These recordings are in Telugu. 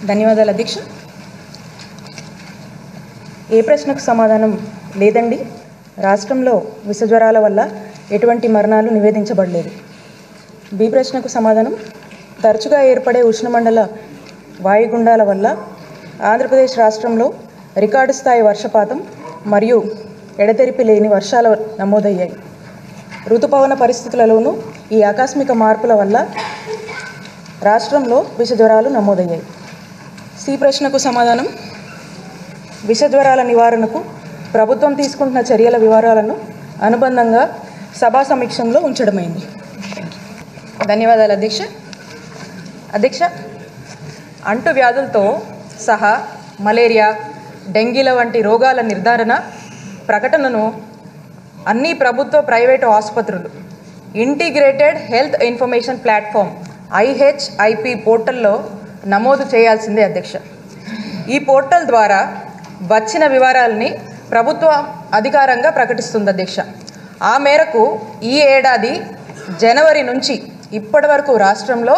ధన్యవాదాలు అధ్యక్ష. ఏ ప్రశ్నకు సమాధానం లేదండి. రాష్ట్రంలో విషజ్వరాల వల్ల ఎటువంటి మరణాలు నివేదించబడలేదు. బి ప్రశ్నకు సమాధానం, తరచుగా ఏర్పడే ఉష్ణమండల వాయుగుండాల వల్ల ఆంధ్రప్రదేశ్ రాష్ట్రంలో రికార్డు స్థాయి వర్షపాతం మరియు ఎడతెరిపి లేని వర్షాలు నమోదయ్యాయి. ఋతుపవన పరిస్థితులలోనూ ఈ ఆకస్మిక మార్పుల వల్ల రాష్ట్రంలో విషజ్వరాలు నమోదయ్యాయి. సి ప్రశ్నకు సమాధానం, విషజ్వరాల నివారణకు ప్రభుత్వం తీసుకుంటున్న చర్యల వివరాలను అనుబంధంగా సభా సమీక్షంలో ఉంచడమైంది. ధన్యవాదాలు అధ్యక్ష. అధ్యక్ష, అంటువ్యాధులతో సహా మలేరియా, డెంగీల వంటి రోగాల నిర్ధారణ ప్రకటనను అన్ని ప్రభుత్వ ప్రైవేటు ఆసుపత్రులు integrated health information platform IHIP పోర్టల్లో నమోదు చేయాల్సిందే అధ్యక్ష. ఈ పోర్టల్ ద్వారా వచ్చిన వివరాలని ప్రభుత్వం అధికారంగా ప్రకటిస్తుంది అధ్యక్ష. ఆ మేరకు ఈ ఏడాది జనవరి నుంచి ఇప్పటి వరకు రాష్ట్రంలో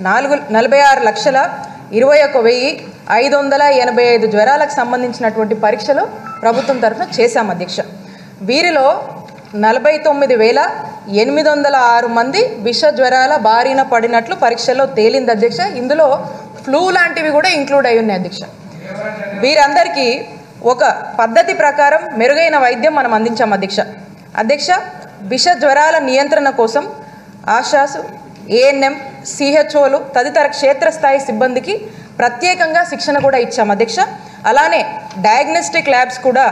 46,21,585 జ్వరాలకు సంబంధించినటువంటి పరీక్షలు ప్రభుత్వం తరఫున చేశాం అధ్యక్ష. వీరిలో 49,806 మంది విష జ్వరాల బారిన పడినట్లు పరీక్షల్లో తేలింది అధ్యక్ష. ఇందులో ఫ్లూ లాంటివి కూడా ఇంక్లూడ్ అయి ఉన్నాయి అధ్యక్ష. వీరందరికీ ఒక పద్ధతి ప్రకారం మెరుగైన వైద్యం మనం అందించాం అధ్యక్ష. అధ్యక్ష, విష జ్వరాల నియంత్రణ కోసం ఆశాసు, ANM, CHOలు తదితర క్షేత్రస్థాయి సిబ్బందికి ప్రత్యేకంగా శిక్షణ కూడా ఇచ్చాం అధ్యక్ష. అలానే డయాగ్నోస్టిక్ ల్యాబ్స్ కూడా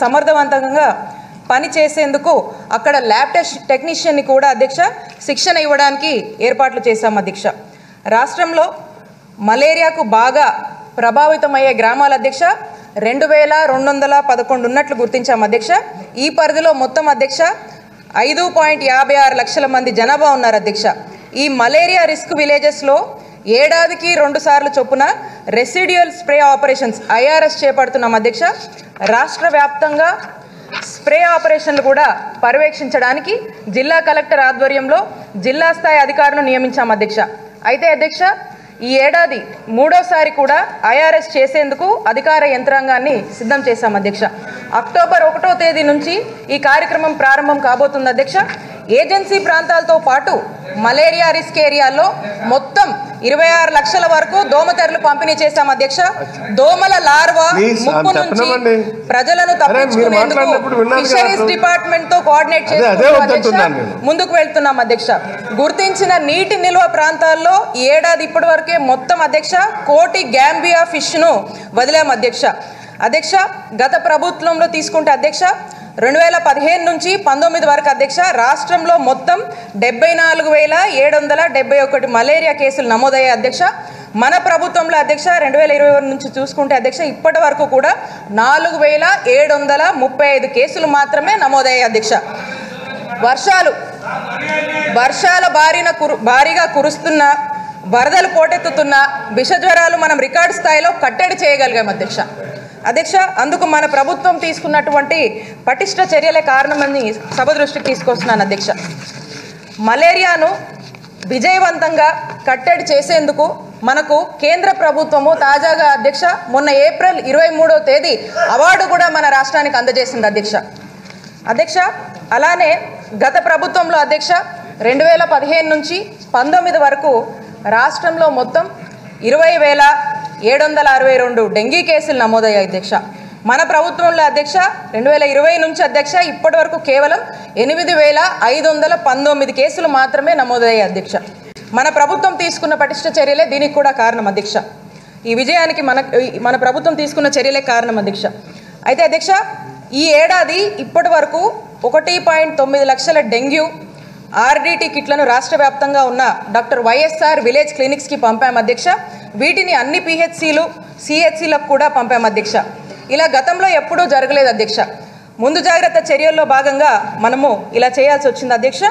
సమర్థవంతంగా పనిచేసేందుకు అక్కడ ల్యాబ్ టెక్నీషియన్ని కూడా అధ్యక్ష శిక్షణ ఇవ్వడానికి ఏర్పాట్లు చేశాం అధ్యక్ష. రాష్ట్రంలో మలేరియాకు బాగా ప్రభావితమయ్యే గ్రామాల అధ్యక్ష 2,211 ఉన్నట్లు గుర్తించాం అధ్యక్ష. ఈ పరిధిలో మొత్తం అధ్యక్ష 5.56 లక్షల మంది జనాభా ఉన్నారు అధ్యక్ష. ఈ మలేరియా రిస్క్ విలేజెస్లో ఏడాదికి 2 సార్లు చొప్పున రెసిడ్యుయల్ స్ప్రే ఆపరేషన్స్ IRS చేపడుతున్నాం అధ్యక్ష. రాష్ట్ర వ్యాప్తంగా స్ప్రే ఆపరేషన్లు కూడా పర్యవేక్షించడానికి జిల్లా కలెక్టర్ ఆధ్వర్యంలో జిల్లా స్థాయి అధికారులను నియమించాం అధ్యక్ష. అయితే అధ్యక్ష, ఈ ఏడాది 3వసారి కూడా IRS చేసేందుకు అధికార యంత్రాంగాన్ని సిద్ధం చేశాం అధ్యక్ష. అక్టోబర్ 1వ తేదీ నుంచి ఈ కార్యక్రమం ప్రారంభం కాబోతుంది అధ్యక్ష. ఏజెన్సీ ప్రాంతాలతో పాటు మలేరియా రిస్క్ ఏరియాల్లో మొత్తం 26 లక్షల వరకు దోమతెరలు పంపిణీ చేశాం అధ్యక్ష. దోమల లార్వా ముప్పు నుంచి ప్రజలను తప్పించుకునేందుకు ఫిషరీస్ డిపార్ట్మెంట్ తో కోఆర్డినేట్ చేస్తూ ముందుకు వెళ్తున్నాం అధ్యక్ష. గుర్తించిన నీటి నిల్వ ప్రాంతాల్లో ఈ ఏడాది ఇప్పటి వరకే మొత్తం అధ్యక్ష 1 కోటి గ్యాంబియా ఫిష్ ను వదిలాం అధ్యక్ష. అధ్యక్ష, గత ప్రభుత్వంలో తీసుకుంటే అధ్యక్ష 2015 నుంచి 19 వరకు అధ్యక్ష రాష్ట్రంలో మొత్తం 74,771 మలేరియా కేసులు నమోదయ్యాయి అధ్యక్ష. మన ప్రభుత్వంలో అధ్యక్ష 2020 నుంచి చూసుకుంటే అధ్యక్ష ఇప్పటి వరకు కూడా 4,735 కేసులు మాత్రమే నమోదయ్యాయి అధ్యక్ష. వర్షాల భారీగా కురుస్తున్న, వరదలు పోటెత్తుతున్న విషజ్వరాలు మనం రికార్డు స్థాయిలో కట్టడి చేయగలిగాం అధ్యక్ష. అధ్యక్ష, అందుకు మన ప్రభుత్వం తీసుకున్నటువంటి పటిష్ట చర్యలే కారణమని సభ దృష్టికి తీసుకొస్తున్నాను అధ్యక్ష. మలేరియాను విజయవంతంగా కట్టడి చేసేందుకు మనకు కేంద్ర ప్రభుత్వము తాజాగా అధ్యక్ష మొన్న ఏప్రిల్ 23వ తేదీ అవార్డు కూడా మన రాష్ట్రానికి అందజేసింది అధ్యక్ష. అధ్యక్ష, అలానే గత ప్రభుత్వంలో అధ్యక్ష 2015 నుంచి 19 వరకు రాష్ట్రంలో మొత్తం 20,762 డెంగీ కేసులు నమోదయ్యాయి అధ్యక్ష. మన ప్రభుత్వంలో అధ్యక్ష 2020 నుంచి అధ్యక్ష ఇప్పటి వరకు కేవలం 8,519 కేసులు మాత్రమే నమోదయ్యాయి అధ్యక్ష. మన ప్రభుత్వం తీసుకున్న పటిష్ట చర్యలే దీనికి కూడా కారణం అధ్యక్ష. ఈ విజయానికి మన ప్రభుత్వం తీసుకున్న చర్యలే కారణం అధ్యక్ష. అయితే అధ్యక్ష, ఈ ఏడాది ఇప్పటి వరకు 1.9 లక్షల డెంగ్యూ RDT కిట్లను రాష్ట్ర వ్యాప్తంగా ఉన్న డాక్టర్ YSR విలేజ్ క్లినిక్స్కి పంపాం అధ్యక్ష. వీటిని అన్ని PHCలు CHCలకు కూడా పంపాం అధ్యక్ష. ఇలా గతంలో ఎప్పుడూ జరగలేదు అధ్యక్ష. ముందు జాగ్రత్త చర్యల్లో భాగంగా మనము ఇలా చేయాల్సి వచ్చింది అధ్యక్ష.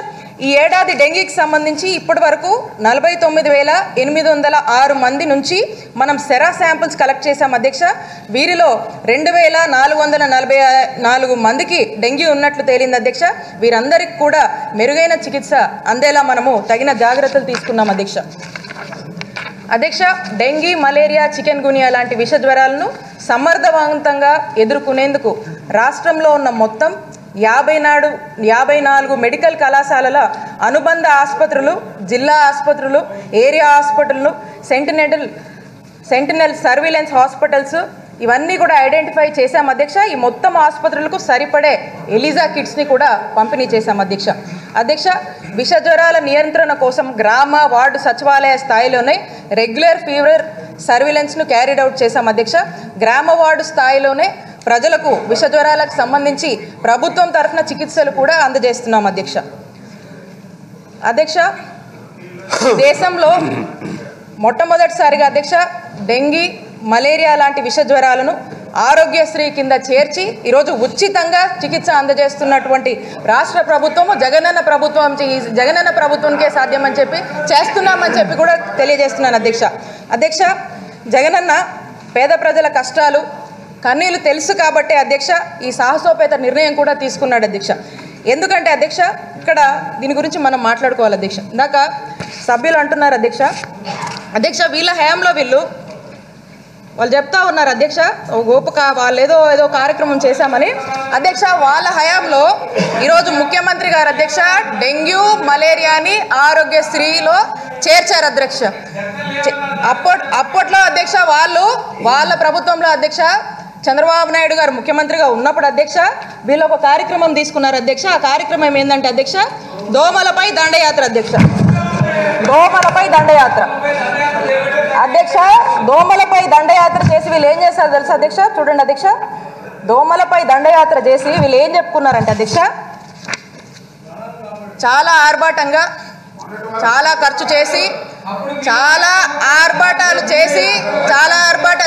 ఈ ఏడాది డెంగీకి సంబంధించి ఇప్పటి వరకు 49,806 మంది నుంచి మనం సెరా శాంపిల్స్ కలెక్ట్ చేశాం అధ్యక్ష. వీరిలో 2,444 మందికి డెంగ్యూ ఉన్నట్లు తేలింది అధ్యక్ష. వీరందరికీ కూడా మెరుగైన చికిత్స అందేలా మనము తగిన జాగ్రత్తలు తీసుకున్నాం అధ్యక్ష. అధ్యక్ష, డెంగీ, మలేరియా, చికెన్ గునియా లాంటి విష జ్వరాలను సమర్థవంతంగా ఎదుర్కొనేందుకు రాష్ట్రంలో ఉన్న మొత్తం 54 మెడికల్ కళాశాలల అనుబంధ ఆసుపత్రులు, జిల్లా ఆసుపత్రులు, ఏరియా హాస్పిటల్లు, సెంటినల్ సర్వీలెన్స్ హాస్పిటల్స్ ఇవన్నీ కూడా ఐడెంటిఫై చేశాం అధ్యక్ష. ఈ మొత్తం ఆసుపత్రులకు సరిపడే ఎలిజా కిట్స్ని కూడా పంపిణీ చేశాం అధ్యక్ష. అధ్యక్ష, విష జ్వరాల నియంత్రణ కోసం గ్రామ, వార్డు, సచివాలయ స్థాయిలోనే రెగ్యులర్ ఫీవర్ సర్వీలెన్స్ను క్యారీడ్ అవుట్ చేశాం అధ్యక్ష. గ్రామ, వార్డు స్థాయిలోనే ప్రజలకు విష జ్వరాలకు సంబంధించి ప్రభుత్వం తరఫున చికిత్సలు కూడా అందజేస్తున్నాం అధ్యక్ష. అధ్యక్ష, దేశంలో మొట్టమొదటిసారిగా అధ్యక్ష డెంగీ, మలేరియా లాంటి విష జ్వరాలను ఆరోగ్యశ్రీ కింద చేర్చి ఈరోజు ఉచితంగా చికిత్స అందజేస్తున్నటువంటి రాష్ట్ర ప్రభుత్వము జగనన్న ప్రభుత్వంకే సాధ్యమని చెప్పి చేస్తున్నామని చెప్పి కూడా తెలియజేస్తున్నాను అధ్యక్ష. అధ్యక్ష, జగనన్న పేద ప్రజల కష్టాలు, కన్నీళ్లు తెలుసు కాబట్టి అధ్యక్ష ఈ సాహసోపేత నిర్ణయం కూడా తీసుకున్నాడు అధ్యక్ష. ఎందుకంటే అధ్యక్ష ఇక్కడ దీని గురించి మనం మాట్లాడుకోవాలి అధ్యక్ష. ఇందాక సభ్యులు అంటున్నారు అధ్యక్ష వీళ్ళ హయాంలో వాళ్ళు చెప్తా ఉన్నారు అధ్యక్ష, గోపక వాళ్ళు ఏదో కార్యక్రమం చేశామని. అధ్యక్ష, వాళ్ళ హయాంలో ఈరోజు ముఖ్యమంత్రి గారు అధ్యక్ష డెంగ్యూ, మలేరియాని ఆరోగ్యశ్రీలో చేర్చారు అధ్యక్ష. అప్పట్లో అధ్యక్ష వాళ్ళ ప్రభుత్వంలో అధ్యక్ష చంద్రబాబు నాయుడు గారు ముఖ్యమంత్రిగా ఉన్నప్పుడు అధ్యక్ష వీళ్ళు ఒక కార్యక్రమం తీసుకున్నారు అధ్యక్ష. ఆ కార్యక్రమం ఏంటంటే అధ్యక్ష దోమలపై దండయాత్ర అధ్యక్ష. దోమలపై దండయాత్ర అధ్యక్ష. దోమలపై దండయాత్ర చేసి వీళ్ళు ఏం చేశారు తెలుసా అధ్యక్ష? చూడండి అధ్యక్ష, దోమలపై దండయాత్ర చేసి వీళ్ళు ఏం చెప్పుకున్నారంటే అధ్యక్ష చాలా ఆర్భాటంగా, చాలా ఖర్చు చేసి, చాలా ఆర్భాటాలు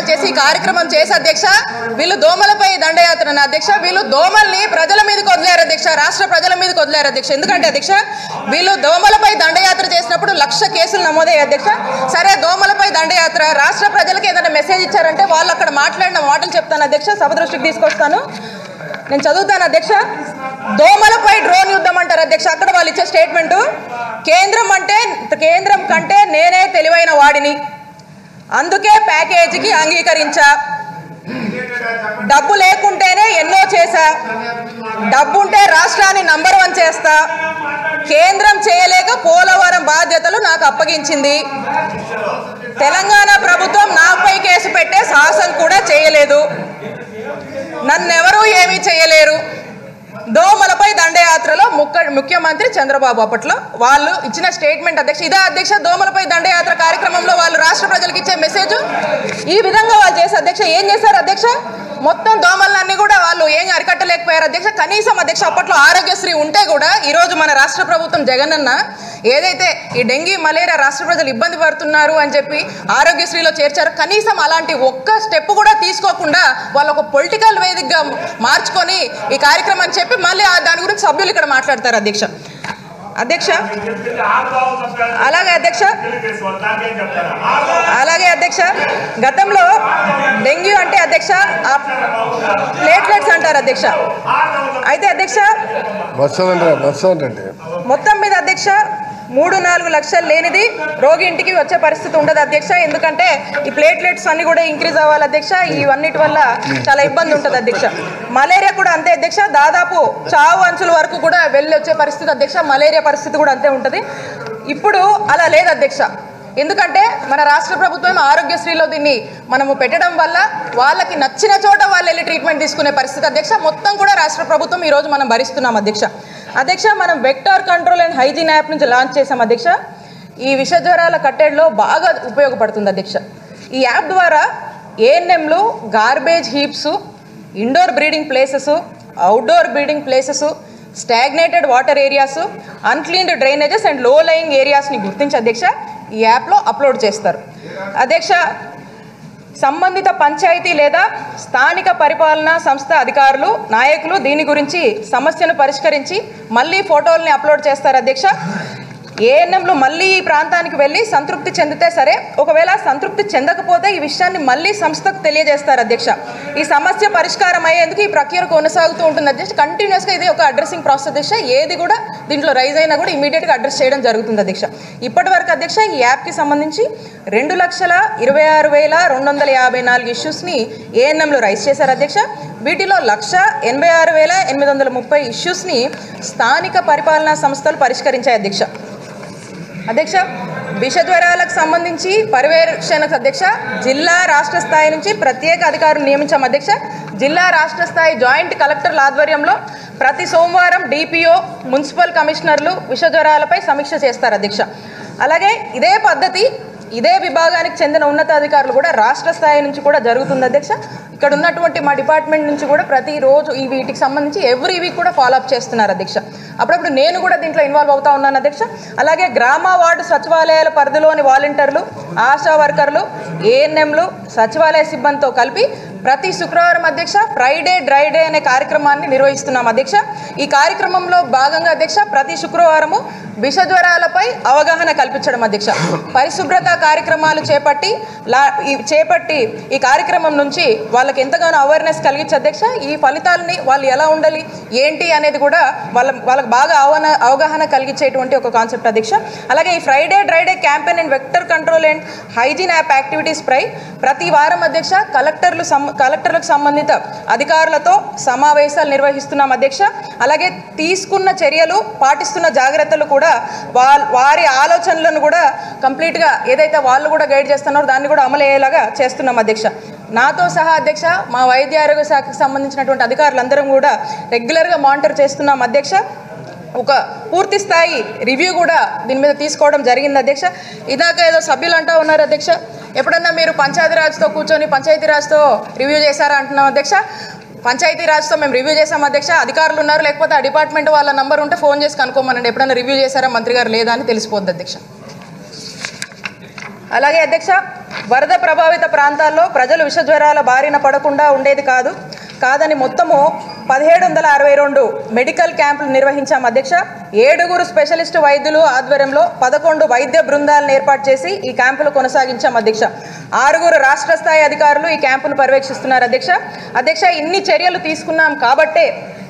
చేసి కార్యక్రమం చేసి అధ్యక్ష వీళ్ళు దోమలపై దండయాత్రను అధ్యక్ష వీళ్ళు దోమల్ని ప్రజల మీదకి వదిలేరు అధ్యక్ష, రాష్ట్ర ప్రజల మీదకి వదిలేరు అధ్యక్ష. ఎందుకంటే అధ్యక్ష వీళ్ళు దోమలపై దండయాత్ర చేసినప్పుడు 1,00,000 కేసులు నమోదయ్యాయి అధ్యక్ష. సరే, దోమలపై దండయాత్ర రాష్ట్ర ప్రజలకు ఏదైనా మెసేజ్ ఇచ్చారంటే వాళ్ళు అక్కడ మాట్లాడిన మాటలు చెప్తాను అధ్యక్ష, సభ దృష్టికి తీసుకొస్తాను, నేను చదువుతాను అధ్యక్ష. దోమలపై డ్రోన్ యుద్ధం అంటారు అధ్యక్ష. అక్కడ వాళ్ళు ఇచ్చే స్టేట్మెంటు, కేంద్రం కంటే నేనే తెలివైన వాడిని, అందుకే ప్యాకేజీకి అంగీకరించా, డబ్బు లేకుంటేనే ఎన్నో చేశా, డబ్బుంటే రాష్ట్రాన్ని నంబర్ 1 చేస్తా, కేంద్రం చేయలేక పోలవరం బాధ్యతలు నాకు అప్పగించింది, తెలంగాణ ప్రభుత్వం నాపై కేసు పెట్టే సాహసం కూడా చేయలేదు, నన్నెవరూ ఏమీ చేయలేరు. దోమలపై దండయాత్రలో ముఖ్యమంత్రి చంద్రబాబు అప్పట్లో వాళ్ళు ఇచ్చిన స్టేట్మెంట్ అధ్యక్ష. ఇదే అధ్యక్ష దోమలపై దండయాత్ర కార్యక్రమంలో వాళ్ళు రాష్ట్ర ప్రజలకు ఇచ్చే మెసేజ్. ఈ విధంగా వాళ్ళు చేసే అధ్యక్ష ఏం చేశారు అధ్యక్ష? మొత్తం దోమలన్నీ కూడా వాళ్ళు ఏం అరికట్టలేకపోయారు అధ్యక్ష. కనీసం అధ్యక్ష అప్పట్లో ఆరోగ్యశ్రీ ఉంటే కూడా ఈరోజు మన రాష్ట్ర ప్రభుత్వం జగనన్న ఏదైతే ఈ డెంగీ, మలేరియా రాష్ట్ర ప్రజలు ఇబ్బంది పడుతున్నారు అని చెప్పి ఆరోగ్యశ్రీలో చేర్చారు, కనీసం అలాంటి ఒక్క స్టెప్ కూడా తీసుకోకుండా వాళ్ళు ఒక పొలిటికల్ వేదికగా మార్చుకొని ఈ కార్యక్రమం చెప్పి మళ్ళీ దాని గురించి సభ్యులు ఇక్కడ మాట్లాడతారు అధ్యక్ష. అలాగే అధ్యక్ష గతంలో డెంగ్యూ అంటే అధ్యక్ష ప్లేట్లెట్స్ అంటారు అధ్యక్ష. అయితే అధ్యక్ష మొత్తం మీద అధ్యక్ష 3-4 లక్షలు లేనిది రోగి ఇంటికి వచ్చే పరిస్థితి ఉండదు అధ్యక్ష. ఎందుకంటే ఈ ప్లేట్లెట్స్ అన్ని కూడా ఇంక్రీజ్ అవ్వాలి అధ్యక్ష. ఇవన్నిటి వల్ల చాలా ఇబ్బంది ఉంటుంది అధ్యక్ష. మలేరియా కూడా అంతే అధ్యక్ష, దాదాపు చావు అంచుల వరకు కూడా వెళ్ళి వచ్చే పరిస్థితి అధ్యక్ష. మలేరియా పరిస్థితి కూడా అంతే ఉంటుంది. ఇప్పుడు అలా లేదు అధ్యక్ష. ఎందుకంటే మన రాష్ట్ర ప్రభుత్వం ఆరోగ్యశ్రీలో దీన్ని మనము పెట్టడం వల్ల వాళ్ళకి నచ్చిన చోట వాళ్ళు వెళ్ళి ట్రీట్మెంట్ తీసుకునే పరిస్థితి అధ్యక్ష. మొత్తం కూడా రాష్ట్ర ప్రభుత్వం ఈరోజు మనం భరిస్తున్నాం అధ్యక్ష. మనం vector control and hygiene app నుంచి లాంచ్ చేసాం అధ్యక్ష. ఈ విష జ్వరాల కట్టడిలో బాగా ఉపయోగపడుతుంది అధ్యక్ష. ఈ యాప్ ద్వారా ఏఎన్ఎంలు garbage heaps, indoor breeding places, outdoor breeding places, stagnated water areas, uncleaned drainages and low lying ఏరియాస్ని గుర్తించి అధ్యక్ష ఈ యాప్లో అప్లోడ్ చేస్తారు అధ్యక్ష. సంబంధిత పంచాయతీ లేదా స్థానిక పరిపాలనా సంస్థ అధికారులు, నాయకులు దీని గురించి సమస్యను పరిష్కరించి మళ్ళీ ఫోటోల్ని అప్లోడ్ చేస్తారు అధ్యక్ష. ఏఎన్ఎంలు మళ్ళీ ఈ ప్రాంతానికి వెళ్ళి సంతృప్తి చెందితే సరే, ఒకవేళ సంతృప్తి చెందకపోతే ఈ విషయాన్ని మళ్ళీ సంస్థకు తెలియజేస్తారు అధ్యక్ష. ఈ సమస్య పరిష్కారం అయ్యేందుకు ఈ ప్రక్రియ కొనసాగుతూ ఉంటుంది అధ్యక్ష. కంటిన్యూస్గా ఇది ఒక అడ్రసింగ్ ప్రాసెస్ అధ్యక్ష. ఏది కూడా దీంట్లో రైజ్ అయినా కూడా ఇమీడియట్గా అడ్రస్ చేయడం జరుగుతుంది అధ్యక్ష. ఇప్పటి వరకు అధ్యక్ష ఈ యాప్కి సంబంధించి 2,26,254 ఇష్యూస్ని ఏఎన్ఎంలు రైజ్ చేశారు అధ్యక్ష. వీటిలో 1,86,830 ఇష్యూస్ని స్థానిక పరిపాలనా సంస్థలు పరిష్కరించాయి అధ్యక్ష. అధ్యక్ష, విషజ్వరాలకు సంబంధించి పర్యవేక్షణకు అధ్యక్ష జిల్లా రాష్ట్ర స్థాయి నుంచి ప్రత్యేక అధికారులు నియమించాం అధ్యక్ష. జిల్లా రాష్ట్ర స్థాయి జాయింట్ కలెక్టర్ల ఆధ్వర్యంలో ప్రతి సోమవారం డిపిఓ, మున్సిపల్ కమిషనర్లు విషజ్వరాలపై సమీక్ష చేస్తారు అధ్యక్ష. అలాగే ఇదే పద్ధతి ఇదే విభాగానికి చెందిన ఉన్నతాధికారులు కూడా రాష్ట్ర స్థాయి నుంచి కూడా జరుగుతుంది అధ్యక్ష. ఇక్కడ ఉన్నటువంటి మా డిపార్ట్మెంట్ నుంచి కూడా ప్రతిరోజు ఈ వీటికి సంబంధించి ఎవ్రీ వీక్ కూడా ఫాలోఅప్ చేస్తున్నారు అధ్యక్ష. అప్పుడప్పుడు నేను కూడా దీంట్లో ఇన్వాల్వ్ అవుతా ఉన్నాను అధ్యక్ష. అలాగే గ్రామ వార్డు సచివాలయాల పరిధిలోని వాలంటీర్లు, ఆశా వర్కర్లు, ఏఎన్ఎంలు, సచివాలయ సిబ్బందితో కలిపి ప్రతి శుక్రవారం అధ్యక్ష ఫ్రైడే డ్రై డే అనే కార్యక్రమాన్ని నిర్వహిస్తున్నాం అధ్యక్ష. ఈ కార్యక్రమంలో భాగంగా అధ్యక్ష ప్రతి శుక్రవారము విషజ్వరాలపై అవగాహన కల్పించడం అధ్యక్ష. పరిశుభ్రత కార్యక్రమాలు చేపట్టి ఈ కార్యక్రమం నుంచి వాళ్ళకి ఎంతగానో అవేర్నెస్ కలిగించి అధ్యక్ష ఈ ఫలితాలని వాళ్ళు ఎలా ఉండాలి ఏంటి అనేది కూడా వాళ్ళకి బాగా అవగాహన కలిగించేటువంటి ఒక కాన్సెప్ట్ అధ్యక్ష. అలాగే ఈ Friday dry day campaign and vector control and hygiene app activities పై ప్రతి వారం అధ్యక్ష కలెక్టర్లకు సంబంధిత అధికారులతో సమావేశాలు నిర్వహిస్తున్నాం అధ్యక్ష. అలాగే తీసుకున్న చర్యలు, పాటిస్తున్న జాగ్రత్తలు కూడా వారి ఆలోచనలను కూడా కంప్లీట్గా ఏదైతే వాళ్ళు కూడా గైడ్ చేస్తున్నారో దాన్ని కూడా అమలు అయ్యేలాగా చేస్తున్నాం అధ్యక్ష. నాతో సహా అధ్యక్ష మా వైద్య ఆరోగ్య శాఖకు సంబంధించినటువంటి అధికారులందరం కూడా రెగ్యులర్గా మానిటర్ చేస్తున్నాం అధ్యక్ష. ఒక పూర్తి స్థాయి రివ్యూ కూడా దీని మీద తీసుకోవడం జరిగింది అధ్యక్ష. ఇదాక ఏదో సభ్యులు అంటూ ఉన్నారు అధ్యక్ష, ఎప్పుడన్నా మీరు పంచాయతీరాజ్తో కూర్చొని పంచాయతీరాజ్తో రివ్యూ చేశారా అంటున్నాం అధ్యక్ష. పంచాయతీరాజ్తో మేము రివ్యూ చేసాం అధ్యక్ష. అధికారులు ఉన్నారు, లేకపోతే ఆ డిపార్ట్మెంట్ వాళ్ళ నంబర్ ఉంటే ఫోన్ చేసి కనుక్కోమనండి, ఎప్పుడన్నా రివ్యూ చేశారా మంత్రి గారు లేదా అని తెలిసిపోద్ది అధ్యక్ష. అలాగే అధ్యక్ష వరద ప్రభావిత ప్రాంతాల్లో ప్రజలు విషజ్వరాల బారిన పడకుండా ఉండేది కాదని మొత్తము 1762 మెడికల్ క్యాంపులు నిర్వహించాం అధ్యక్ష. 7 స్పెషలిస్ట్ వైద్యులు ఆధ్వర్యంలో 11 వైద్య బృందాలను ఏర్పాటు చేసి ఈ క్యాంపులు కొనసాగించాం అధ్యక్ష. 6 రాష్ట్ర స్థాయి అధికారులు ఈ క్యాంపును పర్యవేక్షిస్తున్నారు అధ్యక్ష. ఇన్ని చర్యలు తీసుకున్నాం కాబట్టే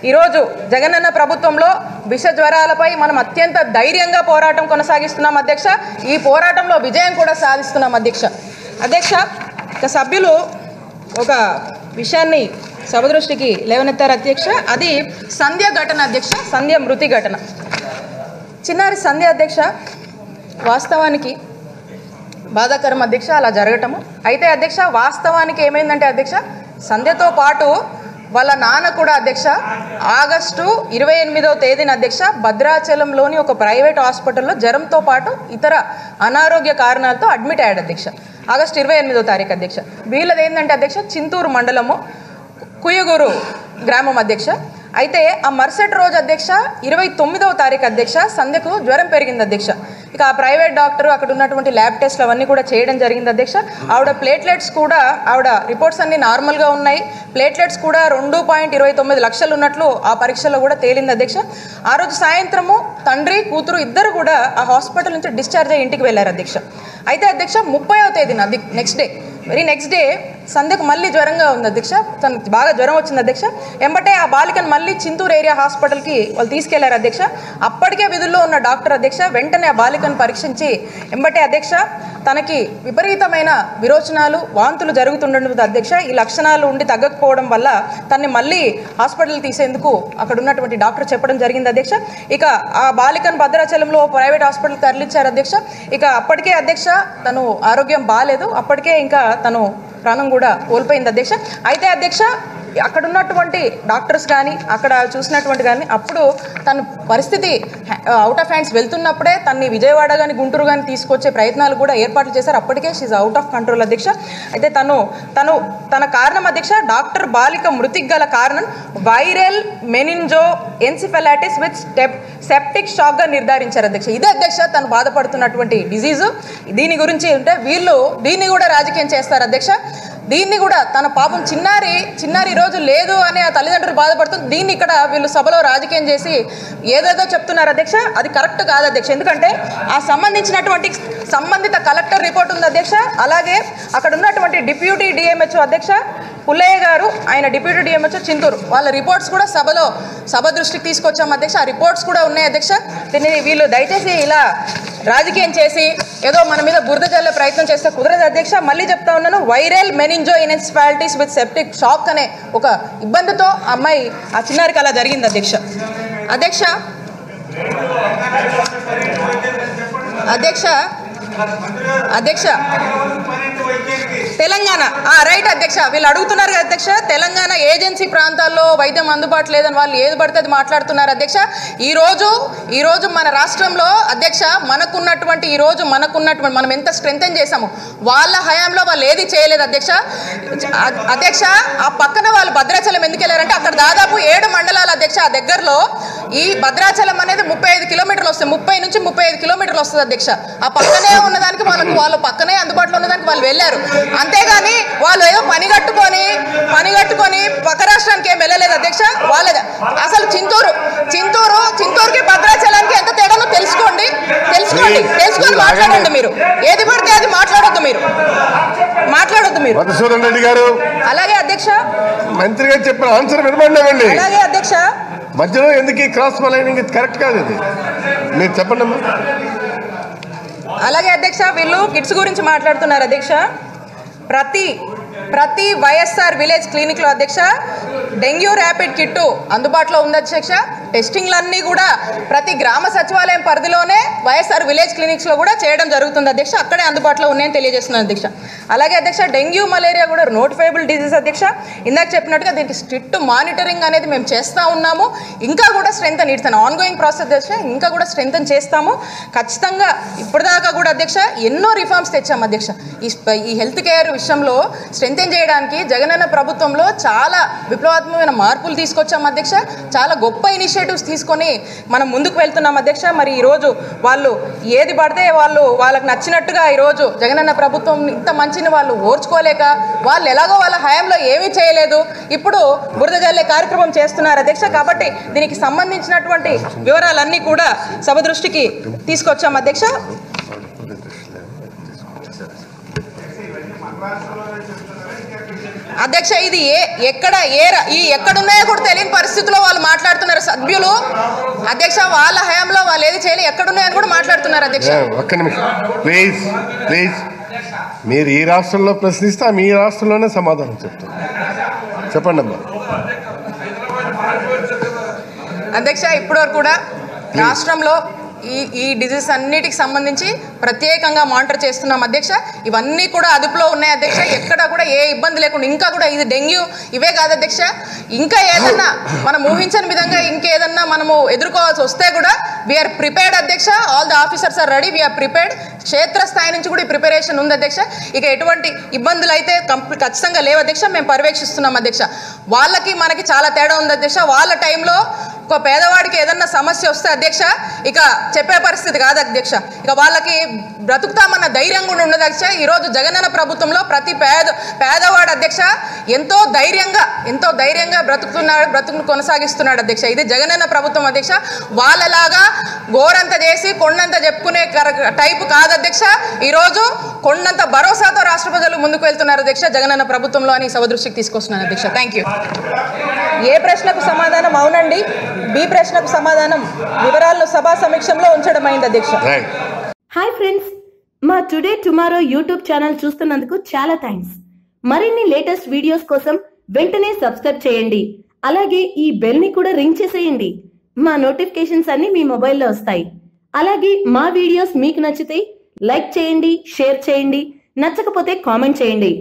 ఈరోజు జగనన్న ప్రభుత్వంలో విషజ్వరాలపై మనం అత్యంత ధైర్యంగా పోరాటం కొనసాగిస్తున్నాం అధ్యక్ష. ఈ పోరాటంలో విజయం కూడా సాధిస్తున్నాం అధ్యక్ష. ఇక సభ్యులు ఒక విషయాన్ని సభ దృష్టికి లేవనెత్తారు అధ్యక్ష. అది సంధ్య ఘటన అధ్యక్ష, సంధ్య మృతి ఘటన. చిన్నారి సంధ్య అధ్యక్ష వాస్తవానికి బాధాకరం అధ్యక్ష అలా జరగటము. అయితే అధ్యక్ష వాస్తవానికి ఏమైందంటే అధ్యక్ష సంధ్యతో పాటు వాళ్ళ నాన్న కూడా అధ్యక్ష ఆగస్టు 28వ తేదీన అధ్యక్ష భద్రాచలంలోని ఒక ప్రైవేట్ హాస్పిటల్లో జ్వరంతో పాటు ఇతర అనారోగ్య కారణాలతో అడ్మిట్ అయ్యాడు అధ్యక్ష. ఆగస్టు 28వ తారీఖు అధ్యక్ష. వీళ్ళది ఏంటంటే అధ్యక్ష చింతూరు మండలము కుయ్యగూరు గ్రామం అధ్యక్ష. అయితే ఆ మరుసటి రోజు అధ్యక్ష 29వ తారీఖు అధ్యక్ష సంధ్యకు జ్వరం పెరిగింది అధ్యక్ష. ఇక ఆ ప్రైవేట్ డాక్టర్ అక్కడ ఉన్నటువంటి ల్యాబ్ టెస్ట్లు అవన్నీ కూడా చేయడం జరిగింది అధ్యక్ష. ఆవిడ ప్లేట్లెట్స్ కూడా రిపోర్ట్స్ అన్నీ నార్మల్గా ఉన్నాయి. ప్లేట్లెట్స్ కూడా 2.29 లక్షలు ఉన్నట్లు ఆ పరీక్షలో కూడా తేలింది అధ్యక్ష. ఆ రోజు సాయంత్రము తండ్రి కూతురు ఇద్దరు కూడా ఆ హాస్పిటల్ నుంచి డిశ్చార్జ్ అయ్యి ఇంటికి వెళ్ళారు అధ్యక్ష. అయితే అధ్యక్ష 30వ తేదీన నెక్స్ట్ డే సంధ్యకు మళ్ళీ జ్వరంగా ఉంది అధ్యక్ష. తనకు బాగా జ్వరం వచ్చింది అధ్యక్ష. ఎంబటే ఆ బాలికను మళ్ళీ చింతూరు ఏరియా హాస్పిటల్కి వాళ్ళు తీసుకెళ్లారు అధ్యక్ష. అప్పటికే విధుల్లో ఉన్న డాక్టర్ అధ్యక్ష వెంటనే ఆ బాలికను పరీక్షించి ఎంబటే అధ్యక్ష తనకి విపరీతమైన విరోచనాలు, వాంతులు జరుగుతుండడం అధ్యక్ష. ఈ లక్షణాలు ఉండి తగ్గకపోవడం వల్ల తనని మళ్ళీ హాస్పిటల్ తీసేందుకు అక్కడ ఉన్నటువంటి డాక్టర్ చెప్పడం జరిగింది అధ్యక్ష. ఇక ఆ బాలికను భద్రాచలంలో ప్రైవేట్ హాస్పిటల్కి తరలించారు అధ్యక్ష. ఇక అప్పటికే అధ్యక్ష తను ఆరోగ్యం బాగాలేదు, అప్పటికే ఇంకా తను ప్రాణం కూడా కోల్పోయింది అధ్యక్ష. అయితే అధ్యక్ష అక్కడ ఉన్నటువంటి డాక్టర్స్ కానీ అక్కడ చూసినటువంటి కానీ అప్పుడు తన పరిస్థితి అవుట్ ఆఫ్ హ్యాండ్స్ వెళ్తున్నప్పుడే తనని విజయవాడ కానీ గుంటూరు కానీ తీసుకొచ్చే ప్రయత్నాలు కూడా ఏర్పాట్లు చేశారు. అప్పటికే షీజ్ అవుట్ ఆఫ్ కంట్రోల్ అధ్యక్ష. అయితే తన కారణం అధ్యక్ష డాక్టర్ బాలిక మృతికి గల కారణం వైరల్ మెనింజో ఎన్సిఫెలైటిస్ విత్ సెప్టిక్ షాక్గా నిర్ధారించారు అధ్యక్ష. ఇదే అధ్యక్ష తను బాధపడుతున్నటువంటి డిజీజు. దీని గురించి అంటే వీళ్ళు దీన్ని కూడా రాజకీయం చేస్తారు అధ్యక్ష. దీన్ని కూడా తన పాపం చిన్నారి రోజు లేదు అని ఆ తల్లిదండ్రులు బాధపడుతుంది. దీన్ని ఇక్కడ వీళ్ళు సభలో రాజకీయం చేసి ఏదేదో చెప్తున్నారు అధ్యక్ష. అది కరెక్ట్ కాదు అధ్యక్ష. ఎందుకంటే ఆ సంబంధిత కలెక్టర్ రిపోర్ట్ ఉంది అధ్యక్ష. అలాగే అక్కడ ఉన్నటువంటి డిప్యూటీ డిఎంహెచ్ఓ అధ్యక్ష పుల్లయ్య గారు, ఆయన డిప్యూటీ డిఎంహెచ్ఓ చింతూరు, వాళ్ళ రిపోర్ట్స్ కూడా సభ దృష్టికి తీసుకొచ్చాం అధ్యక్ష. ఆ రిపోర్ట్స్ కూడా ఉన్నాయి అధ్యక్ష. దీన్ని వీళ్ళు దయచేసి ఇలా రాజకీయం చేసి ఏదో మన మీద బురద జల్లే ప్రయత్నం చేస్తే కుదరదు అధ్యక్ష. మళ్ళీ చెప్తా ఉన్నాను, వైరల్ మెనింజో ఇన్ఎన్సెఫాలిటీస్ విత్ సెప్టిక్ షాక్ అనే ఒక ఇబ్బందితో అమ్మాయి ఆ చిన్నారికి అలా జరిగింది అధ్యక్ష. అధ్యక్ష తెలంగాణ రైట్ అధ్యక్ష. వీళ్ళు అడుగుతున్నారు కదా అధ్యక్ష, తెలంగాణ ఏజెన్సీ ప్రాంతాల్లో వైద్యం అందుబాటు లేదని వాళ్ళు ఏది పడితే అది మాట్లాడుతున్నారు అధ్యక్ష. ఈ రోజు మన రాష్ట్రంలో అధ్యక్ష మనకున్నటువంటి మనం ఎంత స్ట్రెంథెన్ చేశాము, వాళ్ళ హయాంలో వాళ్ళు ఏది చేయలేదు అధ్యక్ష. ఆ పక్కన వాళ్ళు భద్రాచలం ఎందుకు వెళ్ళారంటే అక్కడ దాదాపు 7 మండలాలు అధ్యక్ష. ఆ దగ్గరలో ఈ భద్రాచలం అనేది 35 కిలోమీటర్లు వస్తుంది, 30 నుంచి 35 కిలోమీటర్లు వస్తుంది అధ్యక్ష. ఆ పక్కనే ఉన్నదానికి వాళ్ళు పక్కనే అందుబాటులో ఉన్నదానికి వాళ్ళు వెళ్ళారు. అంతేగాని వాళ్ళు ఏదో పని కట్టుకొని పక్క రాష్ట్రానికి ఏం వెళ్ళలేదు అధ్యక్ష. వాళ్ళది అసలు చింతూరుకి భద్రాచలానికి ఎంత తేడానో తెలుసుకొని మాట్లాడండి. మీరు ఏది పడితే అది మాట్లాడొద్దు మీరు. మధుసూదన్ రెడ్డి గారు అలాగే అధ్యక్ష, మంత్రి గారు చెప్పిన ఆన్సర్ వినమండి. అలాగే అధ్యక్ష, మధ్యలో ఎందుకు క్రాస్ లైనింగ్ కరెక్ట్ కాదు, ఇది మీరు చెప్పండి అమ్మా. అలాగే అధ్యక్ష, వీళ్ళు కిట్స్ గురించి మాట్లాడుతున్నారు అధ్యక్ష. ప్రతి వైఎస్ఆర్ విలేజ్ క్లినిక్లో అధ్యక్ష డెంగ్యూ ర్యాపిడ్ కిట్టు అందుబాటులో ఉంది అధ్యక్ష. టెస్టింగ్లన్నీ కూడా ప్రతి గ్రామ సచివాలయం పరిధిలోనే వైఎస్ఆర్ విలేజ్ క్లినిక్స్లో కూడా చేయడం జరుగుతుంది అధ్యక్ష. అక్కడే అందుబాటులో ఉన్నాయని తెలియజేస్తున్నాను అధ్యక్ష. అలాగే అధ్యక్ష, డెంగ్యూ మలేరియా కూడా నోటిఫైబుల్ డిజీజ్ అధ్యక్ష. ఇందాక చెప్పినట్టుగా దీనికి స్ట్రిక్ట్ మానిటరింగ్ అనేది మేము చేస్తూ ఉన్నాము. ఇంకా కూడా స్ట్రెంథన్ ఇట్స్ ఆన్గోయింగ్ ప్రాసెస్ అధ్యక్ష. ఇంకా కూడా స్ట్రెంథన్ చేస్తాము ఖచ్చితంగా. ఇప్పటిదాకా కూడా అధ్యక్ష ఎన్నో రిఫార్మ్స్ తెచ్చాము అధ్యక్ష. ఈ హెల్త్ కేర్ విషయంలో స్ట్రెంథన్ చేయడానికి జగనన్న ప్రభుత్వంలో చాలా విప్లవాత్మకమైన మార్పులు తీసుకొచ్చాం అధ్యక్ష. చాలా గొప్ప ఇనిషియేటివ్స్ తీసుకొని మనం ముందుకు వెళ్తున్నాం అధ్యక్ష. మరి ఈరోజు వాళ్ళు ఏది పడితే వాళ్ళకి నచ్చినట్టుగా ఈరోజు జగనన్న ప్రభుత్వం ఇంత మంచిని వాళ్ళు ఓర్చుకోలేక వాళ్ళు ఎలాగో వాళ్ళ హయాంలో ఏమీ చేయలేదు, ఇప్పుడు బురద జల్లే కార్యక్రమం చేస్తున్నారు అధ్యక్ష. కాబట్టి దీనికి సంబంధించినటువంటి వివరాలన్నీ కూడా సభ దృష్టికి తీసుకొచ్చాం అధ్యక్ష. అధ్యక్ష, ఇది ఎక్కడున్నాయో కూడా తెలియని పరిస్థితిలో వాళ్ళు మాట్లాడుతున్నారు సభ్యులు అధ్యక్ష. వాళ్ళ హయాంలో వాళ్ళు ఏది చేయలేదు, ఎక్కడున్నాయని కూడా మాట్లాడుతున్నారు అధ్యక్ష. ఒక్క నిమిషం ప్లీజ్. మీరు ఈ రాష్ట్రంలో ప్రశ్నిస్తే మీ రాష్ట్రంలోనే సమాధానం చెప్పండి అమ్మా. అధ్యక్ష, ఇప్పటివరకు కూడా రాష్ట్రంలో ఈ డిజీజ్ అన్నిటికి సంబంధించి ప్రత్యేకంగా మానిటర్ చేస్తున్నాం అధ్యక్ష. ఇవన్నీ కూడా అదుపులో ఉన్నాయి అధ్యక్ష. ఎక్కడ కూడా ఏ ఇబ్బంది లేకుండా ఇంకా కూడా ఇది డెంగ్యూ ఇవే కాదు అధ్యక్ష, ఇంకా ఏదన్నా మనం ఊహించని విధంగా ఇంకేదన్నా మనము ఎదుర్కోవాల్సి వస్తే కూడా వీఆర్ ప్రిపేర్డ్ అధ్యక్ష. All the officers are ready, we are prepared. క్షేత్రస్థాయి నుంచి కూడా ఈ ప్రిపరేషన్ ఉంది అధ్యక్ష. ఇక ఎటువంటి ఇబ్బందులు అయితే ఖచ్చితంగా లేవు అధ్యక్ష. మేము పర్యవేక్షిస్తున్నాం అధ్యక్ష. వాళ్ళకి మనకి చాలా తేడా ఉంది అధ్యక్ష. వాళ్ళ టైంలో ఒక పేదవాడికి ఏదన్నా సమస్య వస్తే అధ్యక్ష ఇక చెప్పే పరిస్థితి కాదు అధ్యక్ష. ఇక వాళ్ళకి బ్రతుకుతామన్న ధైర్యం కూడా ఉండదు అధ్యక్ష. ఈరోజు జగనన్న ప్రభుత్వంలో ప్రతి పేదవాడు అధ్యక్ష ఎంతో ధైర్యంగా బ్రతుకును కొనసాగిస్తున్నాడు అధ్యక్ష. ఇది జగనన్న ప్రభుత్వం అధ్యక్ష. వాళ్ళలాగా గోరంత చేసి కొండంత చెప్పుకునే టైపు కాదు అధ్యక్ష. ఈరోజు కొండంత భరోసాతో రాష్ట్ర ప్రజలు ముందుకు వెళ్తున్నారు అధ్యక్ష జగనన్న ప్రభుత్వంలో అని సభ దృష్టికి తీసుకొస్తున్నాను అధ్యక్ష. Thank you. ఏ ప్రశ్నకు సమాధానం అవునండి, బి ప్రశ్నకు సమాధానం వివరాలను సభా సమీక్షంలో ఉంచడం అయింది అధ్యక్ష. హాయ్ ఫ్రెండ్స్, మా టుడే టుమారో యూట్యూబ్ ఛానల్ చూస్తున్నందుకు చాలా థ్యాంక్స్. మరిన్ని లేటెస్ట్ వీడియోస్ కోసం వెంటనే సబ్స్క్రైబ్ చేయండి. అలాగే ఈ బెల్ ని కూడా రింగ్ చేసేయండి. మా నోటిఫికేషన్స్ అన్ని మీ మొబైల్లో వస్తాయి. అలాగే మా వీడియోస్ మీకు నచ్చితే లైక్ చేయండి, షేర్ చేయండి, నచ్చకపోతే కామెంట్ చేయండి.